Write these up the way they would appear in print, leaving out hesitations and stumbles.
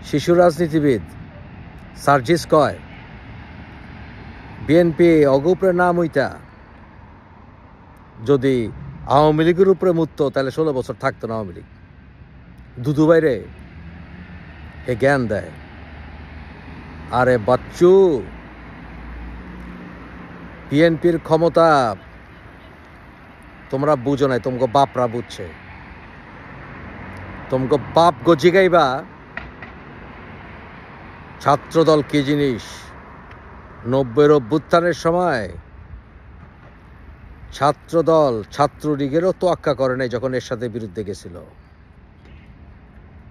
শিশু রাজনীতিবিদ সার্জিস কয় বিএনপি অগোপরে নাম হইতা যদি আওয়ামী লীগের উপরে মুততো তাহলে 16 বছর থাকতো না আওয়ামী লীগ। দুদু বাইরে এ জ্ঞান দেয়। আরে বাচ্চু, বিএনপির ক্ষমতা তোমরা বুঝো নাই, তোমাকে বাপরা বুঝছে। তোমাকে বাপ গজি গাইবা ছাত্রদল কি জিনিস। 90-এর অভ্যুত্থানের সময় ছাত্রদল ছাত্রলীগেরও তোয়াক্কা করে নাই যখন এর সাথে বিরুদ্ধে গেছিল।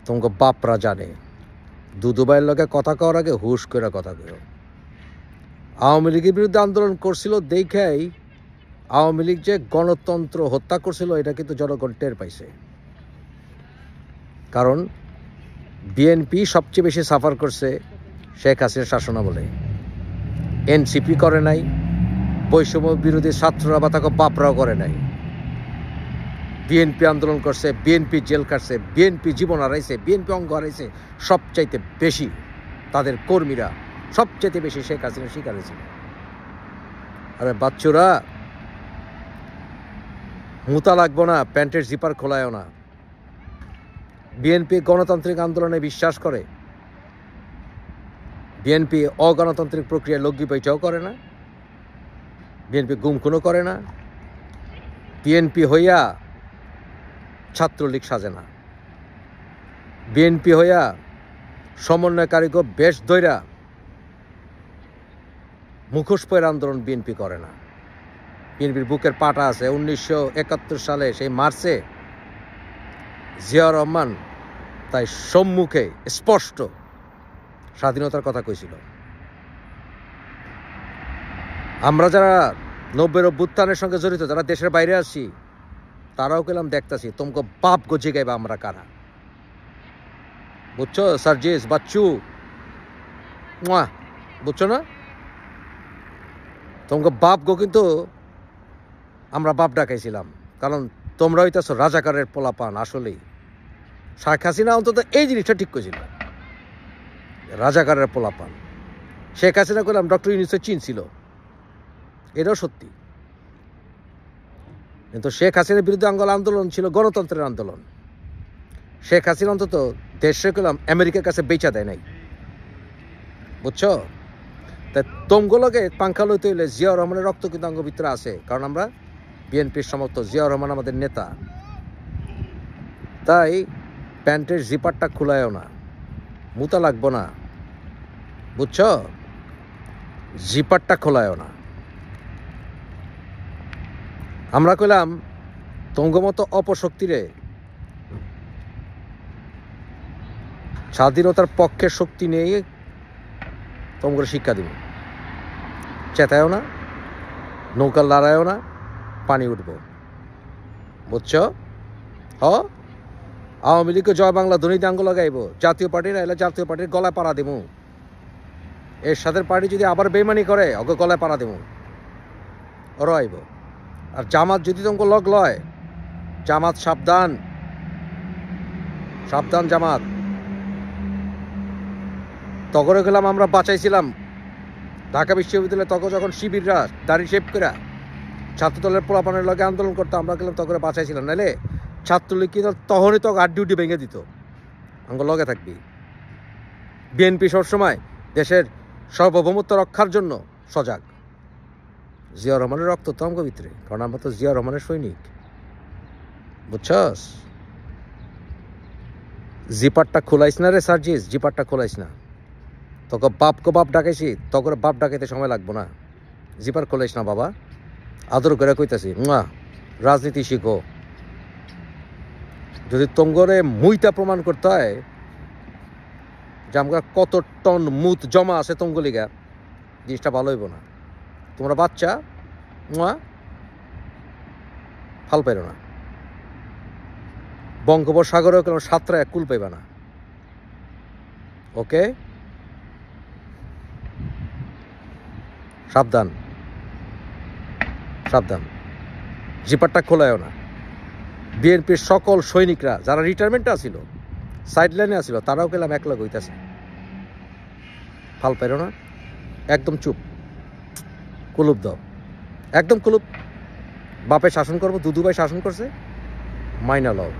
তোমাকে বাপরা জানে। দুদুবাইয়ের লগে কথা কওয়ার আগে হুশ করে কথা কও। আওয়ামী লীগের বিরুদ্ধে আন্দোলন করছিল দেখাই আওয়ামী লীগ যে গণতন্ত্র হত্যা করছিল এটা কিন্তু জনগণ টের পাইছে। কারণ বিএনপি সবচেয়ে বেশি সাফার করছে শেখ হাসিনার শাসনামলে। এনসিপি করে নাই, বৈষম্য বিরোধী ছাত্ররা বা তাকে বাপরাও করে নাই। বিএনপি আন্দোলন করছে, বিএনপি জেল কাটছে, বিএনপি জীবন হারাইছে, বিএনপি অঙ্গ হারাইছে। সবচাইতে বেশি তাদের কর্মীরা সবচাইতে বেশি শেখ হাসিনার শিকার হয়েছিল। আরে বাচ্চুরা, মুতা লাগবো না, প্যান্টের জিপার খোলায়ও না। বিএনপি গণতান্ত্রিক আন্দোলনে বিশ্বাস করে। বিএনপি অগণতান্ত্রিক প্রক্রিয়ায় লগ্গি বৈঠাও করে না। বিএনপি গুমখুনও করে না। বিএনপি হইয়া ছাত্রলীগ সাজে না। বিএনপি হইয়া সমন্বয়কারীকে বেশ ধইরা মুখোশ পয়ের আন্দোলন বিএনপি করে না। বিএনপির বুকের পাটা আছে। 1971 সালে সেই মার্চে জিয়াউর রহমান তাই সম্মুখে স্পষ্ট স্বাধীনতার কথা কইছিল। আমরা যারা 90-এর অভ্যুত্থানের সঙ্গে জড়িত, যারা দেশের বাইরে আছি, তারাও গেলাম দেখতেছি তোমাকে বাপ গজি গাইবা আমরা কারা। বুঝছো সার্জিস বাচ্চু, বুঝছো না? তোমাকে বাপ গো কিন্তু আমরা বাপ ডাকাইছিলাম। কারণ তোমরা হইতেছ রাজাকারের পোলাপান। আসলেই শেখ হাসিনা অন্তত এই জিনিসটা ঠিক করেছিল, রাজাকারের পোলাপান। শেখ হাসিনা করলাম ডক্টর ইউনূসের চিন ছিল, এটাও সত্যি। কিন্তু শেখ হাসিনার বিরুদ্ধে আন্দোলন ছিল গণতন্ত্রের আন্দোলন। শেখ হাসিনা অন্তত দেশে করলাম আমেরিকার কাছে বেচা দেয় নাই। বুঝছো? তাই তোমগুলোকে পাঙ্খা লইতে হইলে জিয়াউর রহমানের রক্ত কিন্তু অঙ্গ ভিতরে আছে। কারণ আমরা বিএনপির সমর্থক, জিয়াউর রহমান আমাদের নেতা। তাই প্যান্টের জিপারটা খুলায়ও না, মুতা লাগবো না। বুঝছো? জিপারটা খোলায়ও না। আমরা কইলাম তঙ্গ মতো অপশক্তিরে স্বাধীনতার পক্ষের শক্তি নিয়ে তোমাকে শিক্ষা দিব। চেতায়ও না, নৌকা লড়ায়ও না, পানি উঠব। বুঝছো? আওয়ামী লীগকে জয় বাংলা ধ্বনিতে আঙ্গুল লাগাইব। জাতীয় পার্টির এলে জাতীয় পার্টির গলায় পাড়া দেবো। এর সাথে পার্টি যদি আবার বেইমানি করে ওকে গলায় পাড়া দেবো, ওরা আইব। আর জামাত যদি তোমাকে লগ লয়, জামাত সাবধান, সাবধান জামাত। তখন গেলাম আমরা বাঁচাইছিলাম ঢাকা বিশ্ববিদ্যালয়ে। তখন যখন শিবিররা দাড়ি শেপ করে ছাত্রদলের পোলাপানের লগে আন্দোলন করতো, আমরা গেলাম তখন বাঁচাইছিলাম। নাহলে ছাত্রলীগ কিন্তু তখনই তো গাড় ডিউটি ভেঙে দিত। আমার লগে থাকবি। বিএনপি সবসময় দেশের সার্বভৌমত্ব রক্ষার জন্য সজাগ। জিয়াউর রহমানের রক্ত তো আমার ভিতরে, কারণ আমরা তো জিয়াউর রহমানের সৈনিক। বুঝছস? জিপারটা খোলাইস না রে সার্জিস, জিপারটা খোলাইস না। তোকে বাপকে বাপ ডাকাইছি, তখন বাপ ডাকাইতে সময় লাগবো না। জিপার খোলাইস না বাবা, আদর করে কইতাছি। রাজনীতি শিখো। যদি তোমরে মুইটা প্রমাণ করতে হয় যে আমরা কত টন মুত জমা আছে তোমগলিগা, জিনিসটা ভালো হইব না। তোমরা বাচ্চা ফাল পাইল না। বঙ্গোপসাগরেও কেন সাতটা এক কুল পাইবা না। ওকে, সাবধান, সাবধান। জিপারটা খোলায়ও না। বিএনপির সকল সৈনিকরা যারা রিটায়ারমেন্টে ছিল সাইড লাইনে আসছিল তারাও গেলাম এক লগ হইতেছে। ফাল পাইরো না, একদম চুপ, কুলুপ দাও, একদম কুলুপ। বাপে শাসন করবো, দুদু ভাই শাসন করছে, মাইনা লও।